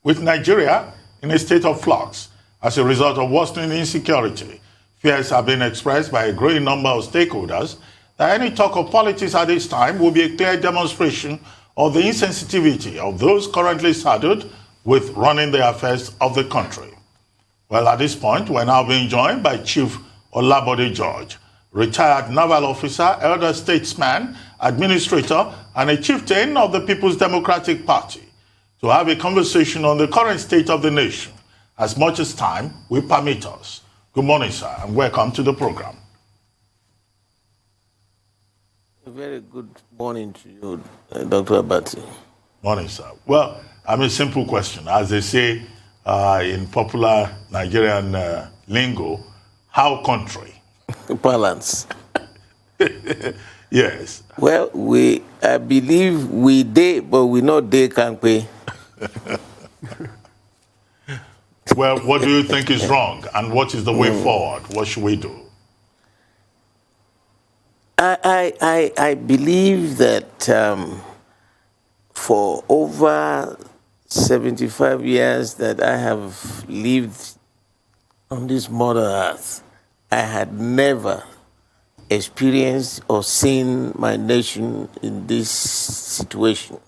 With Nigeria in a state of flux as a result of worsening insecurity, fears have been expressed by a growing number of stakeholders that any talk of politics at this time will be a clear demonstration of the insensitivity of those currently saddled with running the affairs of the country. Well, at this point, we're now being joined by Chief Bode George, retired naval officer, elder statesman, administrator, and a chieftain of the People's Democratic Party, to have a conversation on the current state of the nation, as much as time will permit us. Good morning, sir, and welcome to the program. A very good morning to you, Dr. Abati. Morning, sir. Well, a simple question. As they say in popular Nigerian lingo, how country? Balance. Yes. Well, I believe we did, but we know they can't pay. Well, what do you think is wrong, and what is the way forward? What should we do? I believe that for over 75 years that I have lived on this Mother Earth, I had never experienced or seen my nation in this situation.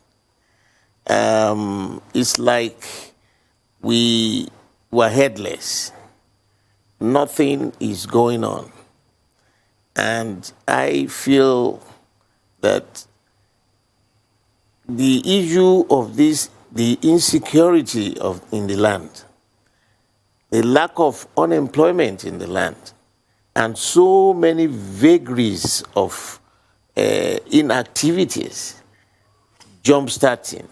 It's like we were headless. Nothing is going on. And I feel that the issue of the insecurity in the land, the lack of unemployment in the land, and so many vagaries of inactivities, jump-starting,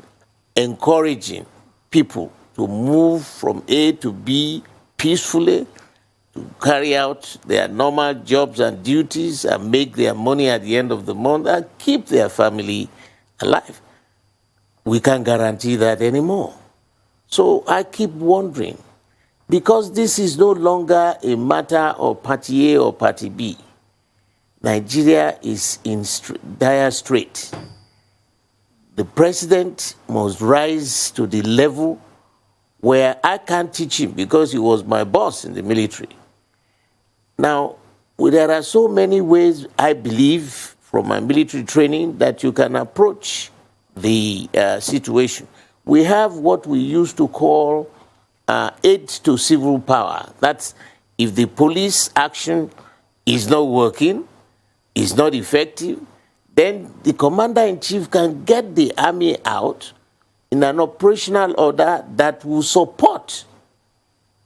encouraging people to move from A to B peacefully, to carry out their normal jobs and duties and make their money at the end of the month and keep their family alive. We can't guarantee that anymore. So I keep wondering, because this is no longer a matter of party A or party B, Nigeria is in dire strait. The president must rise to the level where I can't teach him because he was my boss in the military. Now, there are so many ways, I believe, from my military training that you can approach the situation. We have what we used to call aid to civil power. That's if the police action is not working, is not effective, then the commander-in-chief can get the army out in an operational order that will support,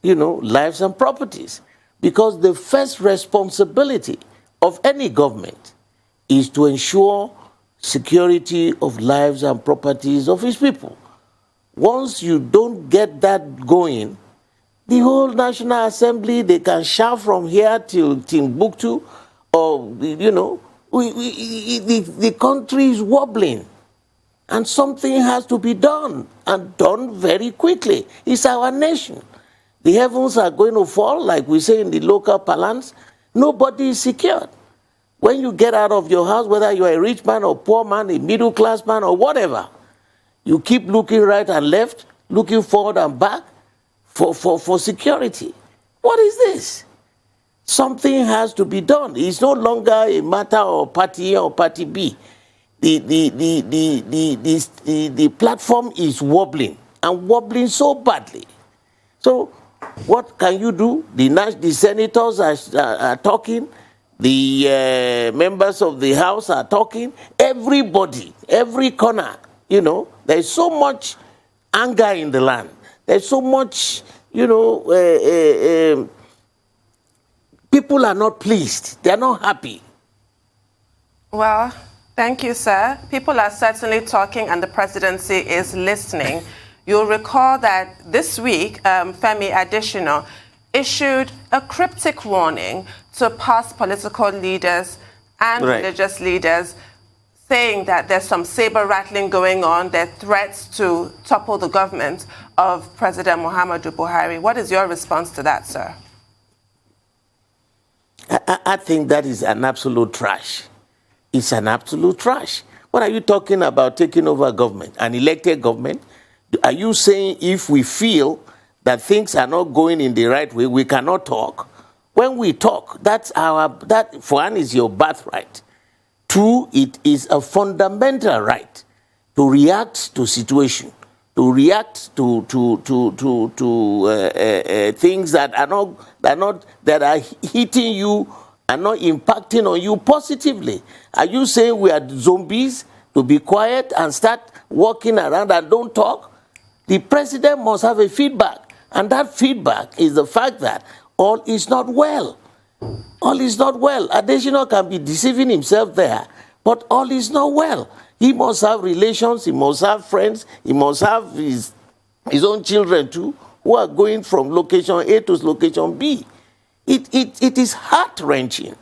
lives and properties. Because the first responsibility of any government is to ensure security of lives and properties of its people. Once you don't get that going, the whole National Assembly, they can shout from here till Timbuktu, or, the country is wobbling. And something has to be done, and done very quickly. It's our nation. The heavens are going to fall, like we say in the local parlance. Nobody is secured. When you get out of your house, whether you're a rich man or poor man, a middle-class man or whatever, you keep looking right and left, looking forward and back for security. What is this? Something has to be done. It's no longer a matter of party A or party B. The platform is wobbling, and wobbling so badly. So what can you do? The senators are talking. The members of the House are talking. Everybody, every corner, there's so much anger in the land. There's so much, people are not pleased. They're not happy. Well, thank you, sir. People are certainly talking, and the presidency is listening. You'll recall that this week, Femi Adesina issued a cryptic warning to past political leaders and religious leaders, saying that there's some saber-rattling going on, there are threats to topple the government of President Muhammadu Buhari. What is your response to that, sir? I think that is an absolute trash. It's an absolute trash. What are you talking about taking over government, an elected government? Are you saying if we feel that things are not going in the right way, we cannot talk? When we talk, that for one is your birthright. Two, it is a fundamental right to react to situation, to react to things that are hitting you and not impacting on you positively. Are you saying we are zombies to be quiet and start walking around and don't talk? The president must have a feedback, and that feedback is the fact that all is not well. All is not well. Adesina can be deceiving himself there, but all is not well. He must have relations, he must have friends, he must have his own children too, who are going from location A to location B. It is heart-wrenching.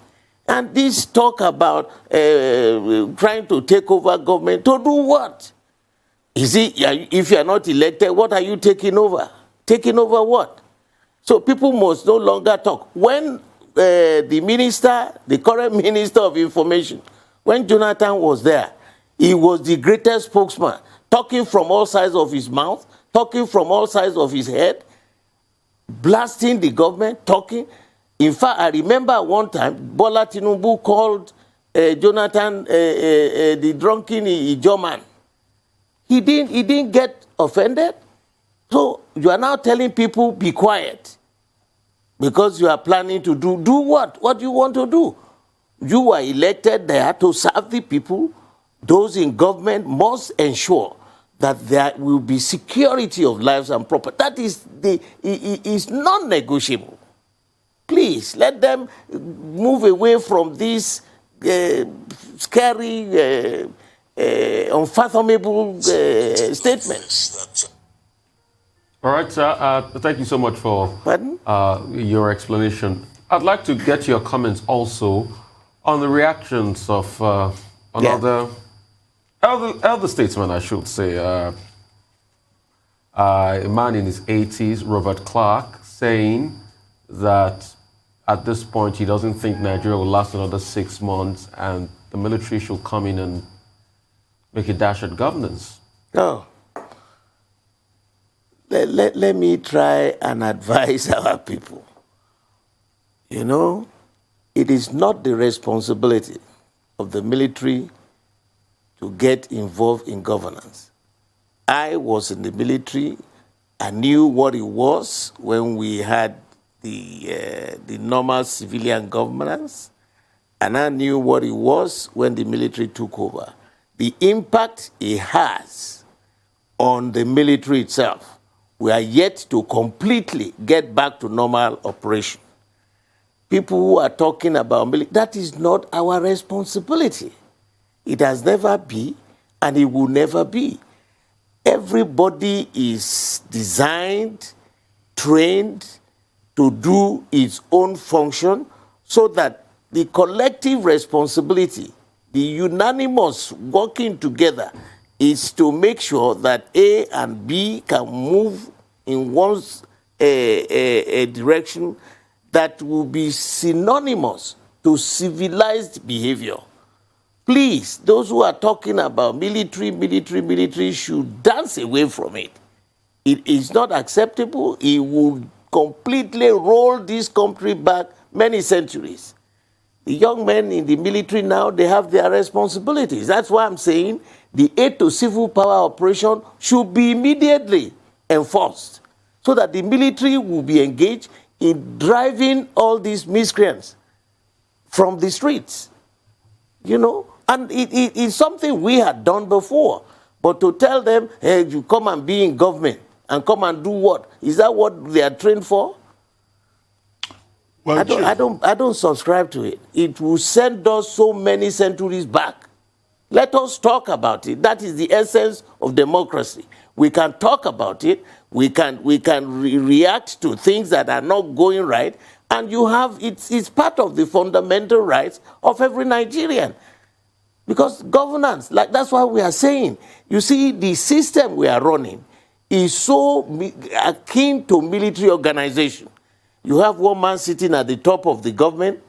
And this talk about trying to take over government, to do what? You see, if you are not elected, what are you taking over? Taking over what? So people must no longer talk. When the current Minister of Information, when Jonathan was there, he was the greatest spokesman, talking from all sides of his mouth, talking from all sides of his head, blasting the government, talking. In fact, I remember one time, Bola Tinubu called Jonathan the drunken Ijoman. He didn't get offended. So you are now telling people, be quiet. Because you are planning to do what? What do you want to do? You are elected there to serve the people. Those in government must ensure that there will be security of lives and property. That is non-negotiable. Please, let them move away from this scary, unfathomable statements. All right, sir. Thank you so much for your explanation. I'd like to get your comments also on the reactions of another elder statesman, I should say, a man in his 80s, Robert Clark, saying that at this point he doesn't think Nigeria will last another 6 months and the military should come in and make a dash at governance. No. Let me try and advise our people. You know, it is not the responsibility of the military to get involved in governance. I was in the military. I knew what it was when we had the normal civilian governance, and I knew what it was when the military took over. The impact it has on the military itself, we are yet to completely get back to normal operation. People who are talking about military, that is not our responsibility. It has never been, and it will never be. Everybody is designed, trained to do its own function so that the collective responsibility, the unanimous working together, is to make sure that A and B can move in one direction that will be synonymous to civilized behavior. Please, those who are talking about military should dance away from it. It is not acceptable. It will completely roll this country back many centuries. The young men in the military now, they have their responsibilities. That's why I'm saying the aid to civil power operation should be immediately enforced so that the military will be engaged in driving all these miscreants from the streets. You know, and it's something we had done before. But to tell them, hey, you come and be in government and come and do what? Is that what they are trained for? Well, I don't subscribe to it. It will send us so many centuries back. Let us talk about it. That is the essence of democracy. We can talk about it. We can react to things that are not going right. And you have, it's part of the fundamental rights of every Nigerian. Because governance, like that's what we are saying. You see, the system we are running is so akin to military organization. You have one man sitting at the top of the government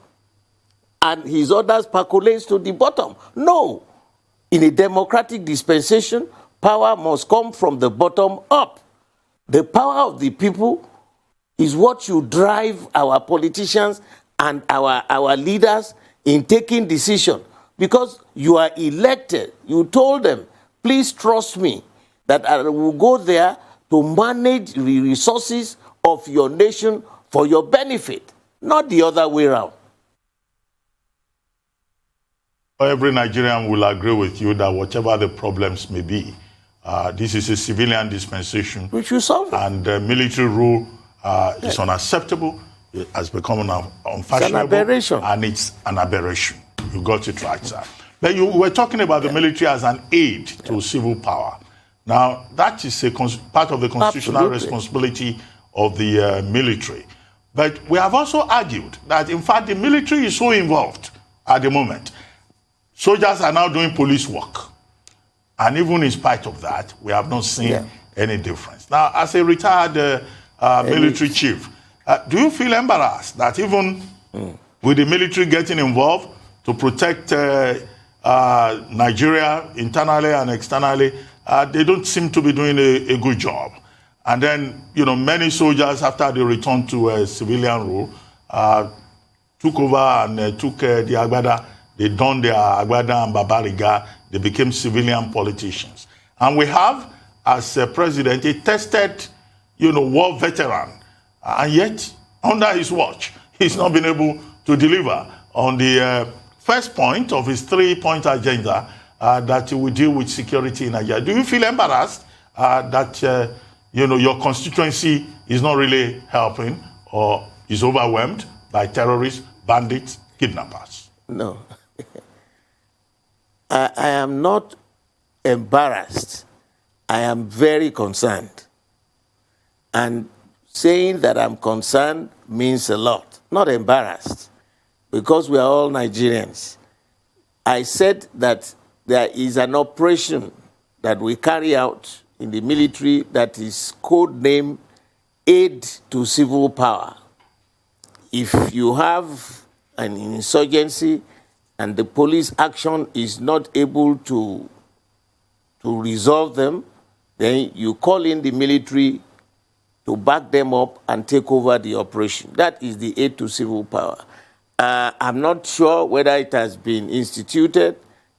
and his orders percolates to the bottom. No. In a democratic dispensation, Power must come from the bottom up. The power of the people is what should drive our politicians and our leaders in taking decisions. Because you are elected, you told them, please trust me, that I will go there to manage the resources of your nation for your benefit, not the other way around. Every Nigerian will agree with you that whatever the problems may be, this is a civilian dispensation. Which will solve it. And military rule is unacceptable. It has become unfashionable. It's an aberration. And it's an aberration. You got it right, sir. But you were talking about the military as an aid to civil power. Now, that is part of the constitutional responsibility of the military. But we have also argued that, in fact, the military is so involved at the moment. Soldiers are now doing police work. And even in spite of that, we have not seen any difference. Now, as a retired military chief, do you feel embarrassed that even with the military getting involved to protect Nigeria internally and externally, they don't seem to be doing a good job? And then, you know, many soldiers, after they returned to civilian rule, took over and took the Agbada. They donned their Agbada and Babariga. They became civilian politicians. And we have, as president, a tested, you know, war veteran. And yet, under his watch, he's not been able to deliver on the first point of his 3-point agenda that he will deal with security in Nigeria. Do you feel embarrassed that, you know, your constituency is not really helping or is overwhelmed by terrorists, bandits, kidnappers? No. I am not embarrassed. I am very concerned. And saying that I'm concerned means a lot. Not embarrassed, because we are all Nigerians. I said that there is an operation that we carry out in the military that is codenamed Aid to Civil Power. If you have an insurgency and the police action is not able to resolve them, then you call in the military to back them up and take over the operation. That is the aid to civil power. I'm not sure whether it has been instituted,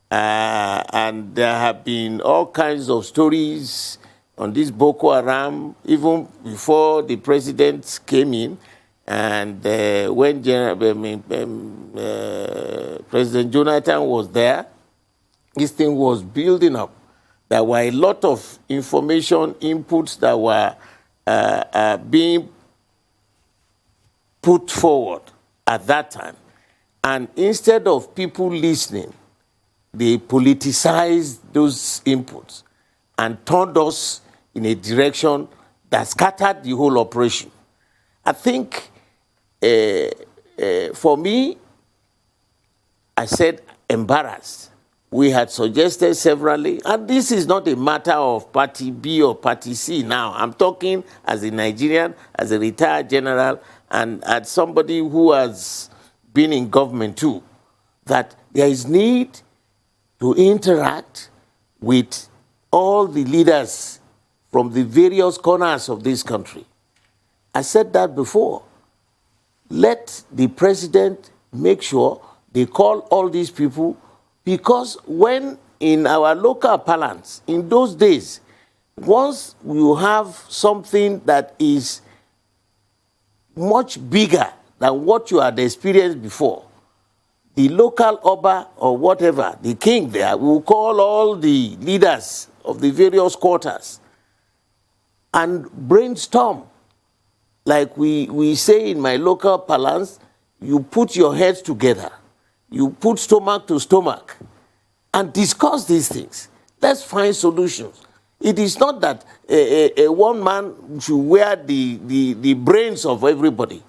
and there have been all kinds of stories on this Boko Haram, even before the president came in. And when President Jonathan was there, this thing was building up. There were a lot of information inputs that were being put forward at that time. And instead of people listening, they politicized those inputs and turned us in a direction that scattered the whole operation. I think, for me, I said embarrassed. We had suggested severally, and this is not a matter of party B or party C now. I'm talking as a Nigerian, as a retired general, and as somebody who has been in government too, that there is need to interact with all the leaders from the various corners of this country. I said that before. Let the president make sure they call all these people, because when in our local parlance, in those days, once you have something that is much bigger than what you had experienced before, the local Oba or whatever, the king there, will call all the leaders of the various quarters and brainstorm. Like we say in my local parlance, you put your heads together, you put stomach to stomach, and discuss these things. Let's find solutions. It is not that a one man should wear the brains of everybody.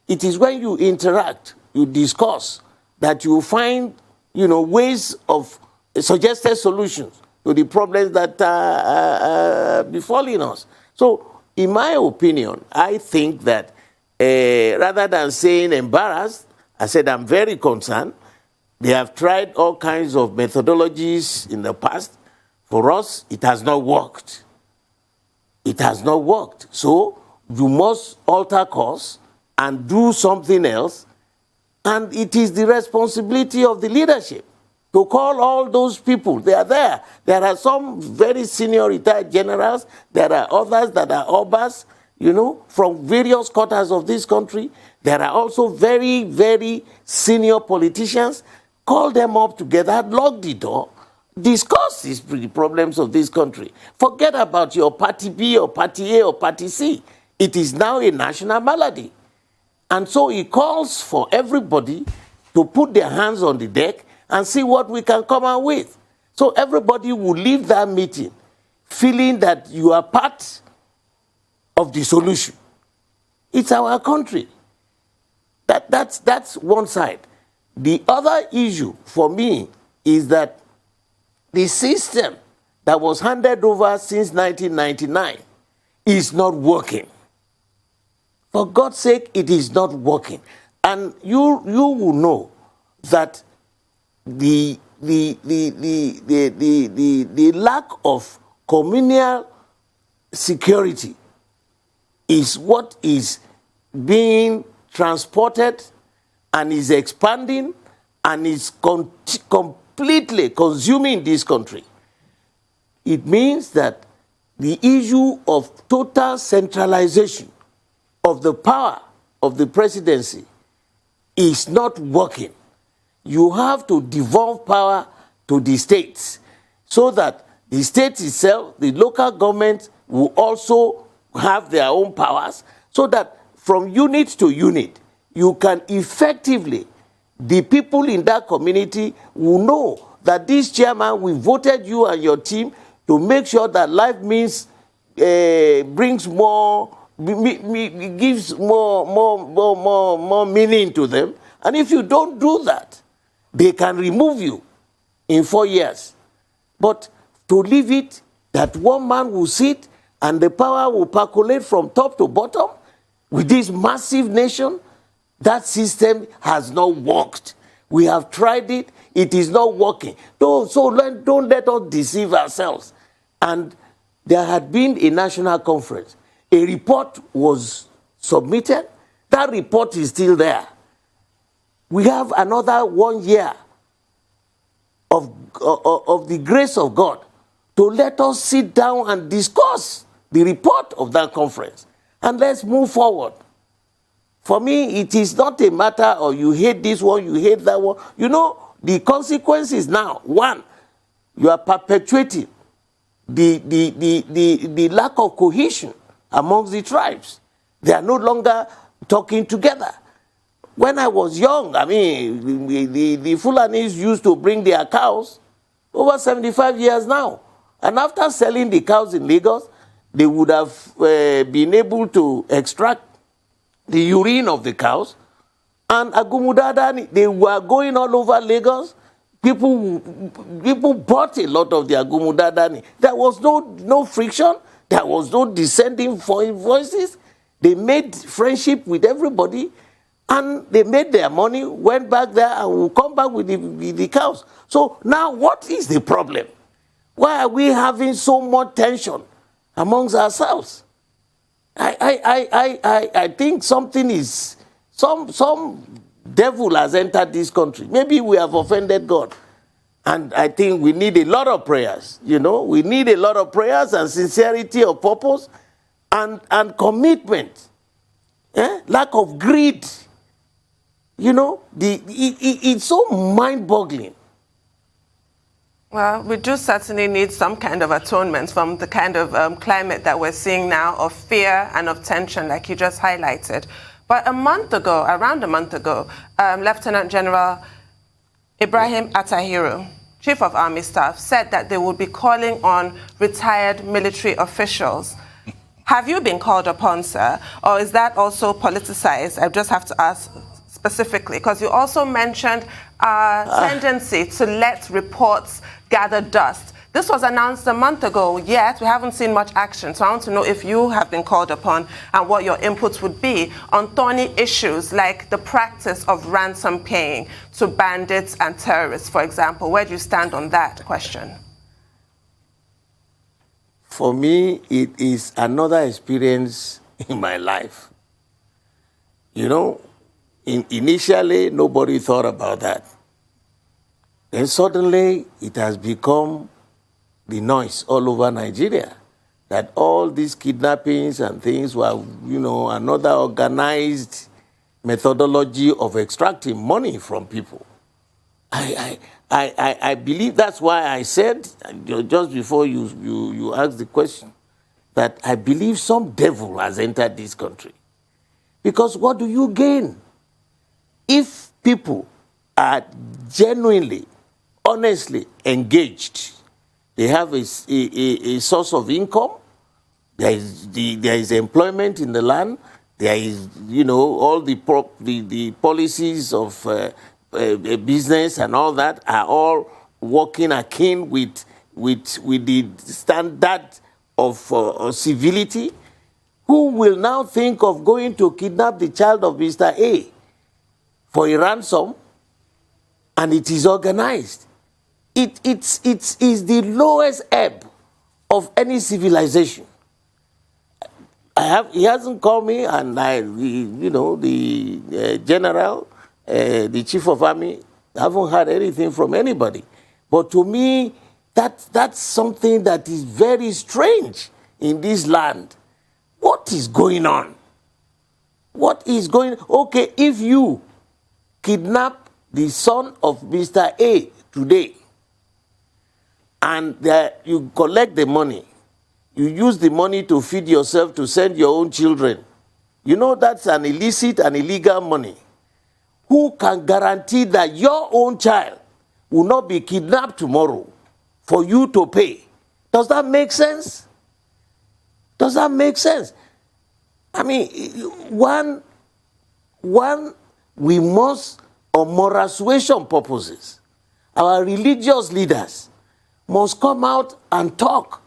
It is when you interact, you discuss, that you find, you know, ways of suggested solutions to the problems that are befalling us. So, in my opinion, I think that rather than saying embarrassed, I said I'm very concerned. They have tried all kinds of methodologies in the past For us, it has not worked. It has not worked. So you must alter course and do something else. And it is the responsibility of the leadership to call all those people. They are there. There are some very senior retired generals. There are others that are obas, from various quarters of this country. There are also very, very senior politicians. Call them up together, lock the door, discuss the problems of this country. Forget about your party B or party A or party C. It is now a national malady. And so he calls for everybody to put their hands on the deck and see what we can come out with. So everybody will leave that meeting feeling that you are part of the solution. It's our country. That's one side. The other issue for me is that the system that was handed over since 1999 is not working. For God's sake, it is not working. And you will know that the lack of communal security is what is being transported and is expanding and is completely consuming this country. It means that the issue of total centralization of the power of the presidency is not working. You have to devolve power to the states so that the state itself, the local government, will also have their own powers, so that from unit to unit, you can effectively, the people in that community will know that this chairman, we voted you and your team to make sure that life means, brings more, gives more meaning to them. And if you don't do that, they can remove you in 4 years. But to leave it that one man will sit and the power will percolate from top to bottom with this massive nation, that system has not worked. We have tried it. It is not working. Don't let us deceive ourselves. And there had been a national conference. A report was submitted. That report is still there. We have another 1 year of the grace of God to let us sit down and discuss the report of that conference. And let's move forward. For me, it is not a matter of you hate this one, you hate that one. You know, the consequences now. One, you are perpetuating the lack of cohesion amongst the tribes. They are no longer talking together. When I was young, I mean, the Fulanis used to bring their cows over 75 years now. And after selling the cows in Lagos, they would have been able to extract the urine of the cows. And Agumudadani, they were going all over Lagos. People bought a lot of the Agumudadani. There was no friction. There was no descending voices. They made friendship with everybody. And they made their money, went back there, and will come back with the cows. So now what is the problem? Why are we having so much tension amongst ourselves? I think something is, some devil has entered this country. Maybe we have offended God. And I think we need a lot of prayers, We need a lot of prayers and sincerity of purpose and commitment. Lack of greed. It's so mind-boggling. Well, we do certainly need some kind of atonement from the kind of climate that we're seeing now of fear and of tension, like you just highlighted. But around a month ago, Lieutenant General Ibrahim Atahiru, Chief of Army Staff, said that they would be calling on retired military officials. Have you been called upon, sir? Or is that also politicized? I just have to ask specifically, because you also mentioned a tendency to let reports gather dust. This was announced a month ago, yet we haven't seen much action. So I want to know if you have been called upon and what your inputs would be on thorny issues like the practice of ransom paying to bandits and terrorists, for example. Where do you stand on that question? for me, it is another experience in my life. You know, initially, nobody thought about that. Then suddenly, it has become the noise all over Nigeria that all these kidnappings and things were, you know, another organized methodology of extracting money from people. I believe that's why I said, just before you asked the question, that I believe some devil has entered this country. Because what do you gain? If people are genuinely, honestly engaged, they have a source of income, there is employment in the land, there is, you know, all the policies of business and all that are all working akin with the standard of civility. Who will now think of going to kidnap the child of Mr. A for a ransom, and it is organized? It's the lowest ebb of any civilization. He hasn't called me, and the general, the chief of army, I haven't heard anything from anybody. But to me, that's something that is very strange in this land. What is going on? What is going on? Okay, if you kidnap the son of Mr. A today, and you collect the money, you use the money to feed yourself, to send your own children, you know that's an illicit and illegal money. Who can guarantee that your own child will not be kidnapped tomorrow for you to pay? Does that make sense? Does that make sense? I mean, we must, on moral suasion purposes, our religious leaders must come out and talk.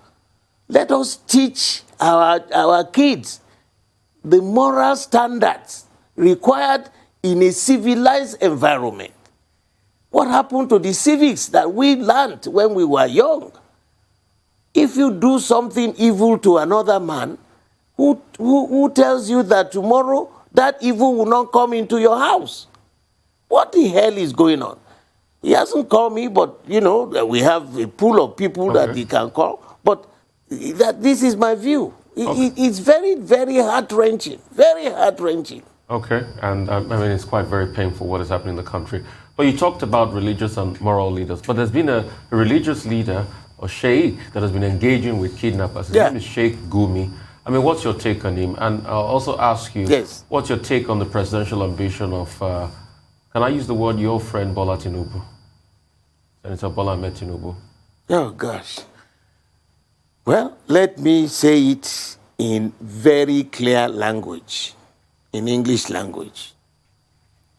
Let us teach our kids the moral standards required in a civilized environment. What happened to the civics that we learned when we were young? If you do something evil to another man, who tells you that tomorrow that evil will not come into your house? What the hell is going on? He hasn't called me, but, you know, we have a pool of people that he can call. But this is my view. It's very, very heart-wrenching. Very heart-wrenching. Okay, and I mean, it's quite very painful what is happening in the country. But you talked about religious and moral leaders, but there's been a religious leader, or sheikh, that has been engaging with kidnappers. His name is Sheikh Gumi. I mean, what's your take on him? And I'll also ask you, what's your take on the presidential ambition of, can I use the word, your friend Bola Tinubu? Senator Bola Ahmed Tinubu. Oh, gosh. Well, let me say it in very clear language, in English language.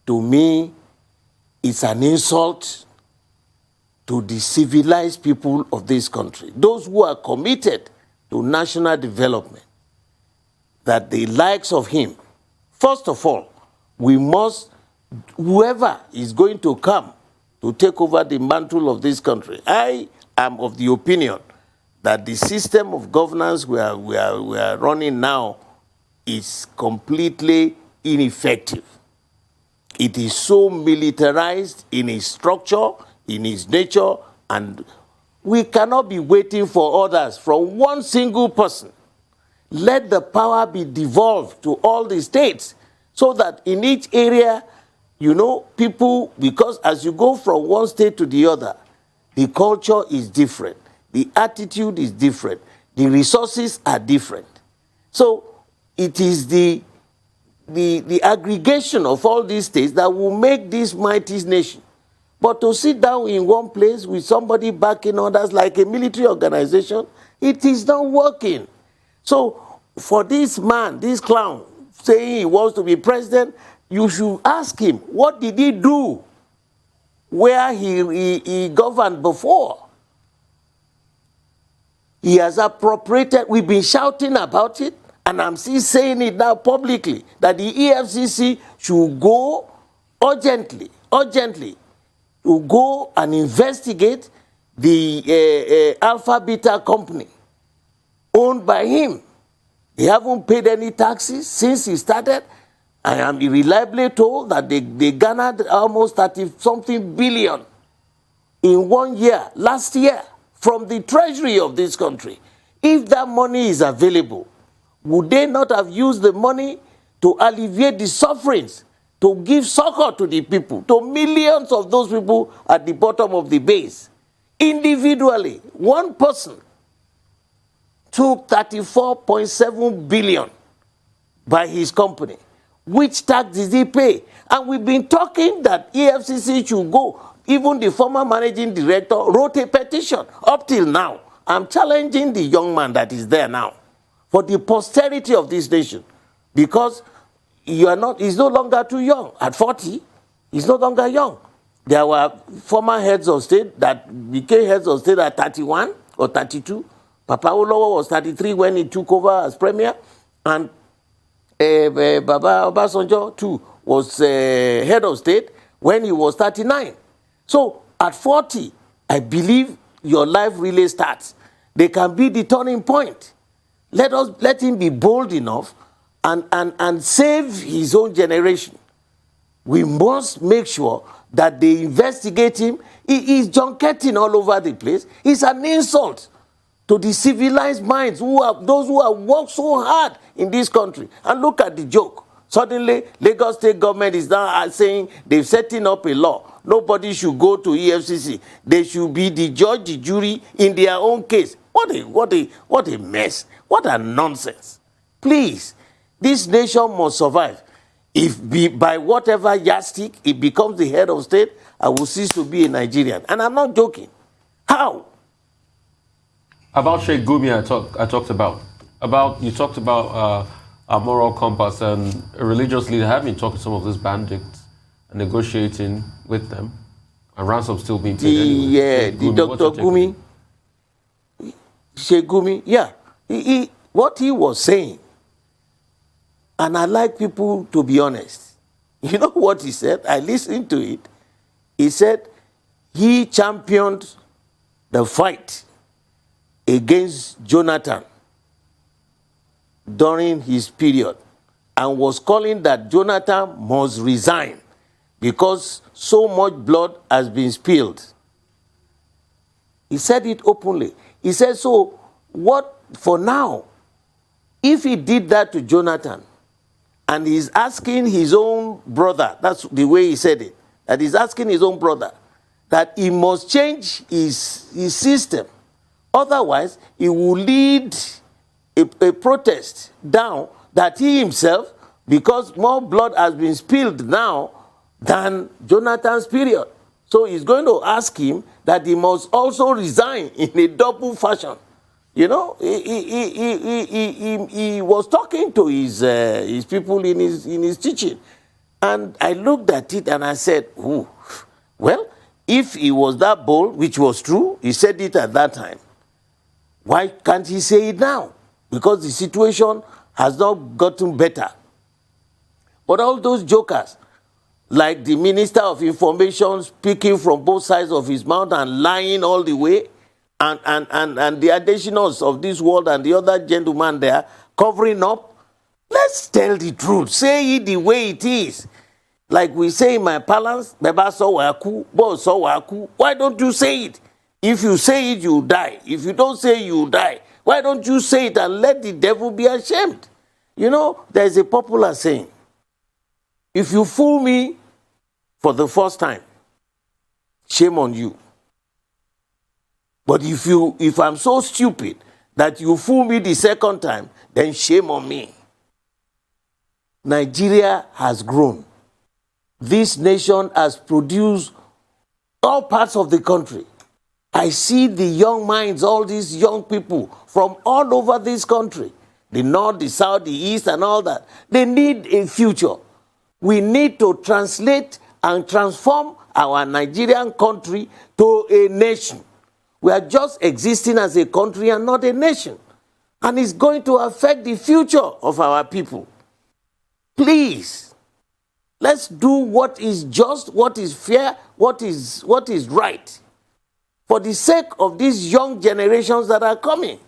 To me, it's an insult to the civilized people of this country, those who are committed to national development, that the likes of him, first of all, we must, whoever is going to come to take over the mantle of this country, I am of the opinion that the system of governance we are running now is completely ineffective. It is so militarized in its structure, in its nature, and we cannot be waiting for orders from one single person. Let the power be devolved to all the states so that in each area, you know, people, because as you go from one state to the other, the culture is different, the attitude is different, the resources are different. So it is the aggregation of all these states that will make this mighty nation. But to sit down in one place with somebody backing others like a military organization, it is not working. So for this man, this clown, saying he wants to be president, you should ask him, what did he do where he governed before? He has appropriated, we've been shouting about it, and I'm still saying it now publicly, that the EFCC should go urgently, to go and investigate the Alpha Beta company owned by him. They haven't paid any taxes since he started. I am reliably told that they garnered almost 30-something billion in 1 year, last year, from the treasury of this country. If that money is available, would they not have used the money to alleviate the sufferings, to give succor to the people, to millions of those people at the bottom of the base? Individually, one person took 34.7 billion by his company. Which tax did he pay? And we've been talking that EFCC should go. Even the former managing director wrote a petition. Up till now, I'm challenging the young man that is there now for the posterity of this nation, because he's no longer too young. At 40, he's no longer young. There were former heads of state that became heads of state at 31 or 32. Papa Olowo was 33 when he took over as premier, and Baba Obasanjo too was head of state when he was 39. So at 40, I believe your life really starts. They can be the turning point. Let him be bold enough and save his own generation. We must make sure that they investigate him. He is junketing all over the place. It's an insult to the civilized minds, those who have worked so hard in this country. And look at the joke. Suddenly, Lagos State government is now saying they're setting up a law. Nobody should go to EFCC. They should be the judge, the jury in their own case. What a mess. What a nonsense. Please, this nation must survive. If by whatever yardstick it becomes the head of state, I will cease to be a Nigerian. And I'm not joking. How? About Sheikh Gumi, I talked about. You talked about a moral compass and a religious leader having talked to some of these bandits and negotiating with them, and ransom still being paid anyway. Yeah, the Dr. Gumi, Sheikh Gumi, yeah. What he was saying, and I like people to be honest. You know what he said? I listened to it. He said he championed the fight against Jonathan during his period and was calling that Jonathan must resign because so much blood has been spilled. He said it openly. He said, so what for now, if he did that to Jonathan and he's asking his own brother, that's the way he said it, that he's asking his own brother that he must change his system. Otherwise, he will lead a protest down that he himself, because more blood has been spilled now than Jonathan's period. So he's going to ask him that he must also resign in a double fashion. You know, he was talking to his people in his teaching. And I looked at it and I said, ooh, well, if he was that bold, which was true, he said it at that time, why can't he say it now? Because the situation has not gotten better. But all those jokers, like the Minister of Information speaking from both sides of his mouth and lying all the way, and the additionals of this world and the other gentleman there covering up, let's tell the truth. Say it the way it is. Like we say in my parlance, why don't you say it? If you say it, you die. If you don't say it, you die. Why don't you say it and let the devil be ashamed? You know, there's a popular saying, if you fool me for the first time, shame on you. But if I'm so stupid that you fool me the second time, then shame on me. Nigeria has grown. This nation has produced all parts of the country. I see the young minds, all these young people from all over this country, the north, the south, the east, and all that. They need a future. We need to translate and transform our Nigerian country to a nation. We are just existing as a country and not a nation. And it's going to affect the future of our people. Please, let's do what is just, what is fair, what is right, for the sake of these young generations that are coming.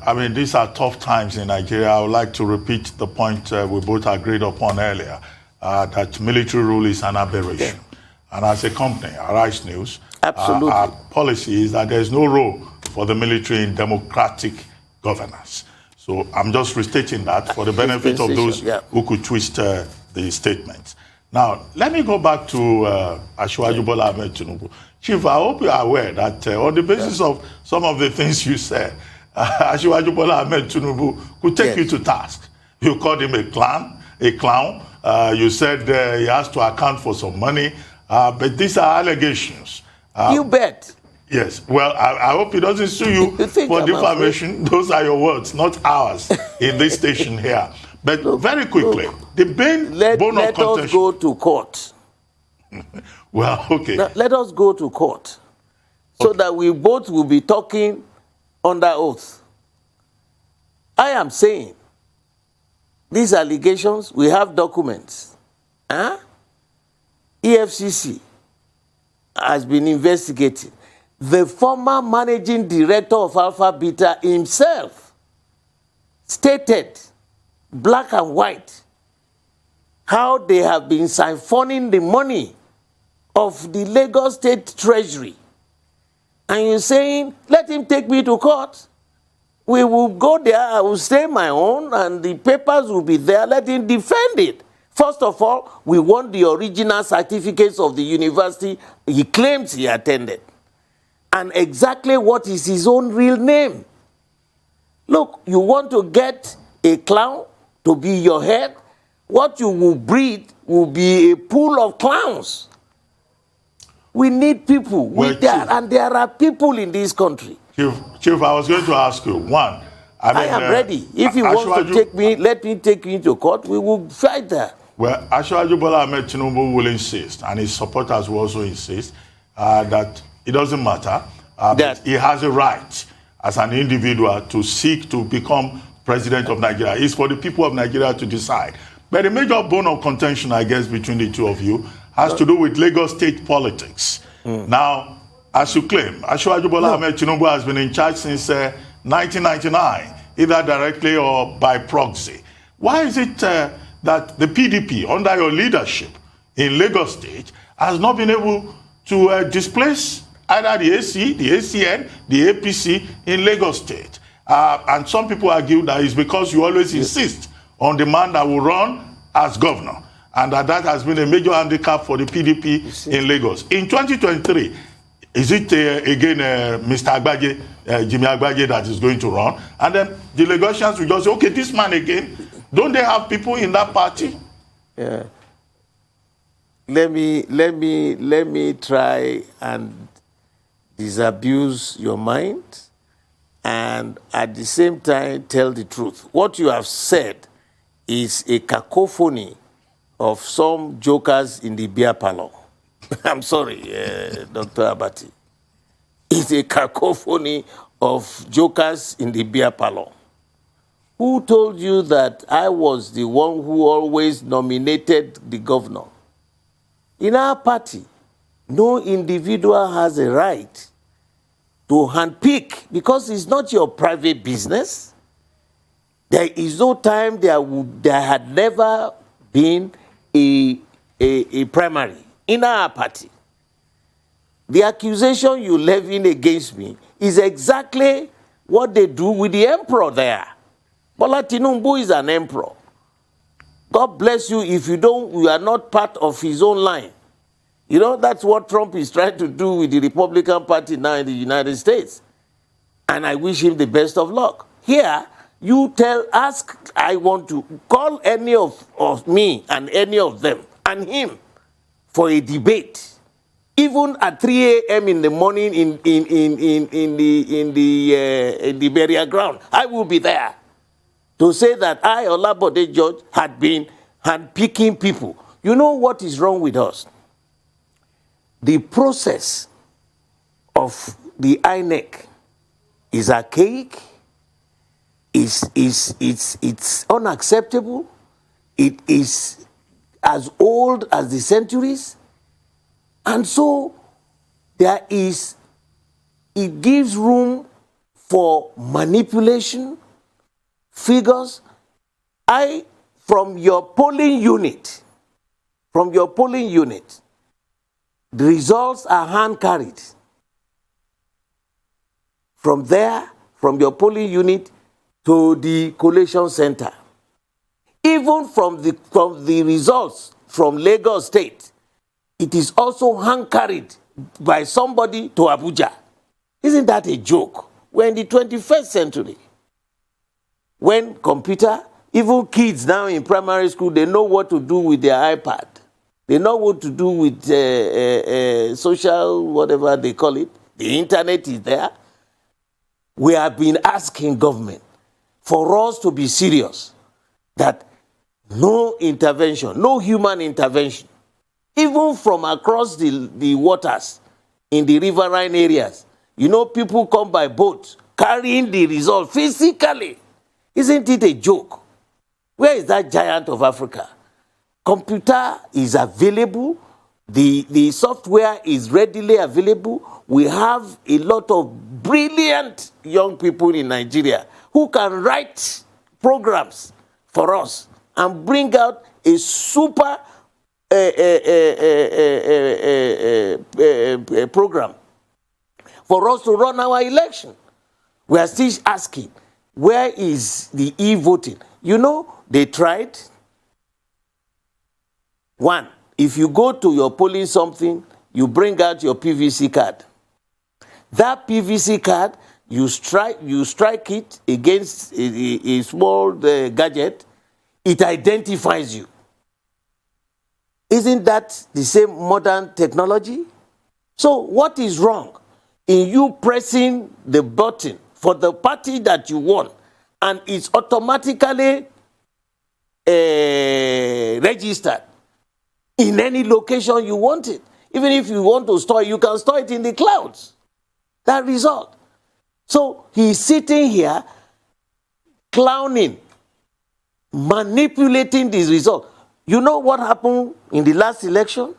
I mean, these are tough times in Nigeria. I would like to repeat the point we both agreed upon earlier, that military rule is an aberration. Yeah. And as a company, Arise News, our policy is that there's no role for the military in democratic governance. So I'm just restating that for the benefit of those who could twist the statements. Now, let me go back to Asiwaju Bola Ahmed Tinubu. Chief, I hope you are aware that on the basis of some of the things you said, Asiwaju Bola Ahmed Tinubu could take you to task. You called him a clown. You said he has to account for some money. But these are allegations. You bet. Yes. Well, I hope he doesn't sue you for defamation. Those are your words, not ours, in this station here. But very quickly, the bone of contention. Let us go to court. Well, okay. Now, let us go to court so that we both will be talking under oath. I am saying these allegations, we have documents. EFCC has been investigating. The former managing director of Alpha Beta himself stated, black and white, how they have been siphoning the money of the Lagos State Treasury. And you're saying, let him take me to court. We will go there, I will say my own, and the papers will be there, let him defend it. First of all, we want the original certificates of the university he claims he attended. And exactly what is his own real name. Look, you want to get a clown to be your head? What you will breed will be a pool of clowns. We need people. And there are people in this country. Chief, I was going to ask you, one, I am ready. If he wants to take me, let me take you to court. We will fight there. Well, Asiwaju Bola Ahmed Tinubu will insist, and his supporters will also insist, that it doesn't matter. That he has a right as an individual to seek to become president of Nigeria. It's for the people of Nigeria to decide. But the major bone of contention, I guess, between the two of you has to do with Lagos state politics. Now, as you claim, Asiwaju Bola Ahmed Tinubu has been in charge since 1999, either directly or by proxy. Why is it that the PDP, under your leadership in Lagos State, has not been able to displace either the AC, the ACN, the APC in Lagos State? And some people argue that it's because you always insist on the man that will run as governor, and that has been a major handicap for the PDP in Lagos. In 2023, is it again Mr. Agbaje, Jimmy Agbaje, that is going to run? And then the Lagosians will just say, okay, this man again. Don't they have people in that party? Yeah. Let me try and disabuse your mind and at the same time tell the truth. What you have said is a cacophony of some jokers in the beer parlor. I'm sorry, Dr. Abati. It's a cacophony of jokers in the beer parlor. Who told you that I was the one who always nominated the governor? In our party, no individual has a right to handpick because it's not your private business. There is no time there had never been a primary in our party. The accusation you levying against me is exactly what they do with the emperor there. Bola Tinubu is an emperor. God bless you if you are not part of his own line. You know, that's what Trump is trying to do with the Republican Party now in the United States. And I wish him the best of luck. Here, you I want to call any of me and any of them and him for a debate. Even at 3 a.m. in the morning in the burial ground, I will be there to say that I, Bode George, had been handpicking people. You know what is wrong with us? The process of the INEC is archaic, it's unacceptable, it is as old as the centuries, and so it gives room for manipulation, figures. From your polling unit, the results are hand-carried. From there, from your polling unit to the collation center. Even from the results from Lagos State, it is also hand-carried by somebody to Abuja. Isn't that a joke? We're in the 21st century. When computer, even kids now in primary school, they know what to do with their iPad. They know what to do with social, whatever they call it. The internet is there. We have been asking government for us to be serious, that no intervention, no human intervention, even from across the waters in the riverine areas. You know, people come by boat carrying the result physically. Isn't it a joke? Where is that giant of Africa? Computer is available. The software is readily available. We have a lot of brilliant young people in Nigeria who can write programs for us and bring out a super program for us to run our election. We are still asking, where is the e-voting? You know, they tried. One, if you go to your polling something, you bring out your PVC card. That PVC card, you strike it against a small gadget, it identifies you. Isn't that the same modern technology? So what is wrong in you pressing the button for the party that you want, and it's automatically registered in any location you want it? Even if you want to store it, you can store it in the clouds. That result. So he's sitting here clowning, manipulating this result. You know what happened in the last election?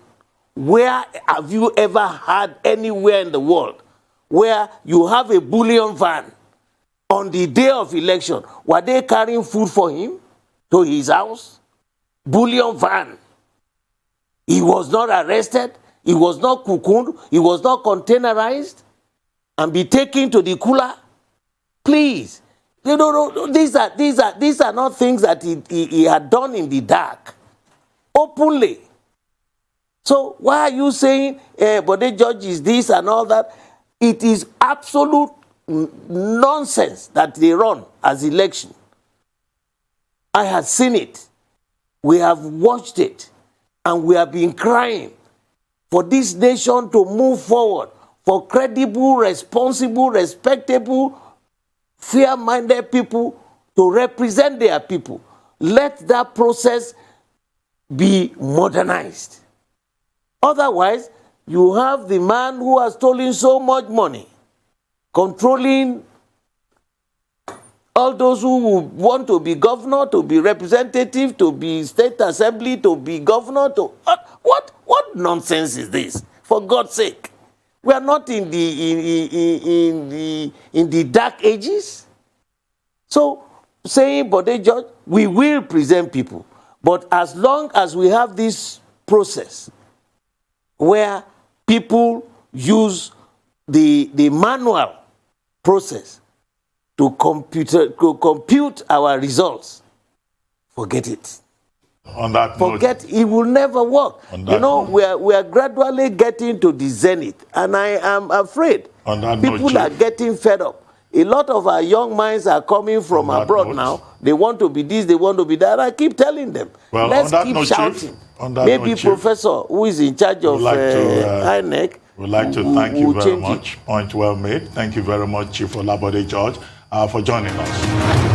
Where have you ever had anywhere in the world where you have a bullion van on the day of election? Were they carrying food for him to his house? Bullion van. He was not arrested. He was not cocooned. He was not containerized and be taken to the cooler. Please, you know, these are not things that he had done in the dark, openly. So why are you saying Bode George is this and all that? It is absolute nonsense that they run as election. I have seen it. We have watched it. And we have been crying for this nation to move forward, for credible, responsible, respectable, fair-minded people to represent their people. Let that process be modernized. Otherwise, you have the man who has stolen so much money, controlling all those who want to be governor, to be representative, to be state assembly, to be governor, to what nonsense is this? For God's sake, we are not in the dark ages. So, saying Bode George, we will present people, but as long as we have this process where people use the manual process to compute our results, forget it. On that forget note, it will never work. You know, we are gradually getting to the zenith, and I am afraid people are getting fed up. A lot of our young minds are coming from abroad now. They want to be this, they want to be that. I keep telling them, well, let's keep shouting. Maybe Professor, who is in charge of INEC, we'd like to thank you very much. Point well made. Thank you very much, Chief Bode George, for joining us.